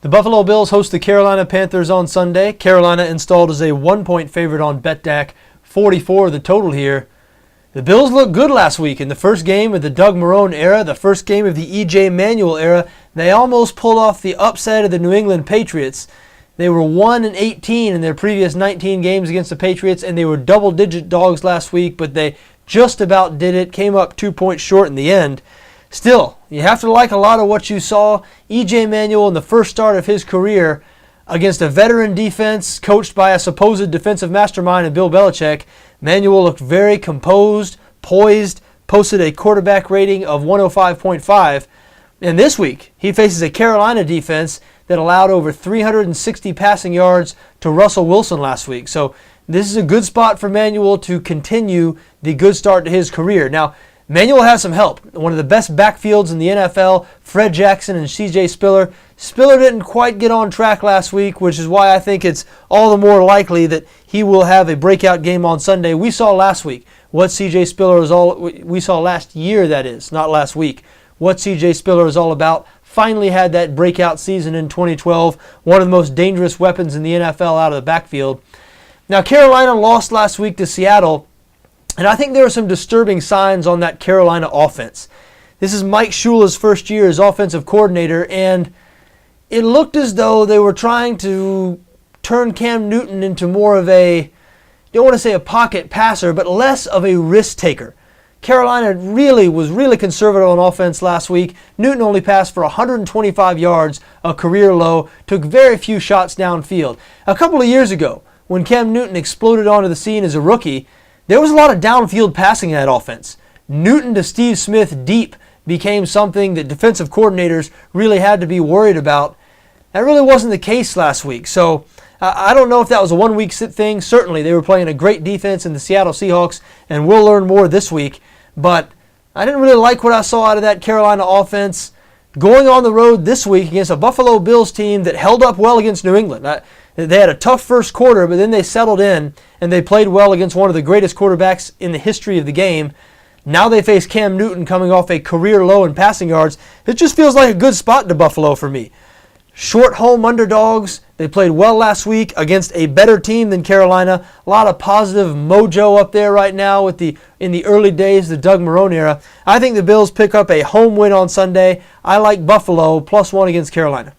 The Buffalo Bills host the Carolina Panthers on Sunday. Carolina installed as a 1-point favorite on BETDAQ, 44 the total here. The Bills looked good last week in the first game of the Doug Marrone era, the first game of the E.J. Manuel era. They almost pulled off the upset of the New England Patriots. They were 1-18 in their previous 19 games against the Patriots, and they were double-digit dogs last week, but they just about did it, came up 2 points short in the end. Still, you have to like a lot of what you saw. E.J. Manuel in the first start of his career against a veteran defense coached by a supposed defensive mastermind in Bill Belichick. Manuel looked very composed, poised, posted a quarterback rating of 105.5. And this week, he faces a Carolina defense that allowed over 360 passing yards to Russell Wilson last week. So this is a good spot for Manuel to continue the good start to his career. Now, Manuel has some help. One of the best backfields in the NFL, Fred Jackson and C.J. Spiller. Spiller didn't quite get on track last week, which is why I think it's all the more likely that he will have a breakout game on Sunday. We saw last week what C.J. Spiller is all. We saw last year, that is, not last week, what C.J. Spiller is all about. Finally had that breakout season in 2012. One of the most dangerous weapons in the NFL out of the backfield. Now, Carolina lost last week to Seattle. And I think there are some disturbing signs on that Carolina offense. This is Mike Shula's first year as offensive coordinator, and it looked as though they were trying to turn Cam Newton into more of a, don't want to say a pocket passer, but less of a risk taker. Carolina was really conservative on offense last week. Newton only passed for 125 yards, a career low, took very few shots downfield. A couple of years ago, when Cam Newton exploded onto the scene as a rookie, there was a lot of downfield passing in that offense. Newton to Steve Smith deep became something that defensive coordinators really had to be worried about. That really wasn't the case last week. So I don't know if that was a one-week thing. Certainly they were playing a great defense in the Seattle Seahawks, and we'll learn more this week. But I didn't really like what I saw out of that Carolina offense. Going on the road this week against a Buffalo Bills team that held up well against New England. They had a tough first quarter, but then they settled in and they played well against one of the greatest quarterbacks in the history of the game. Now they face Cam Newton coming off a career low in passing yards. It just feels like a good spot to Buffalo for me. Short home underdogs. They played well last week against a better team than Carolina. A lot of positive mojo up there right now in the early days of the Doug Marrone era. I think the Bills pick up a home win on Sunday. I like Buffalo +1 against Carolina.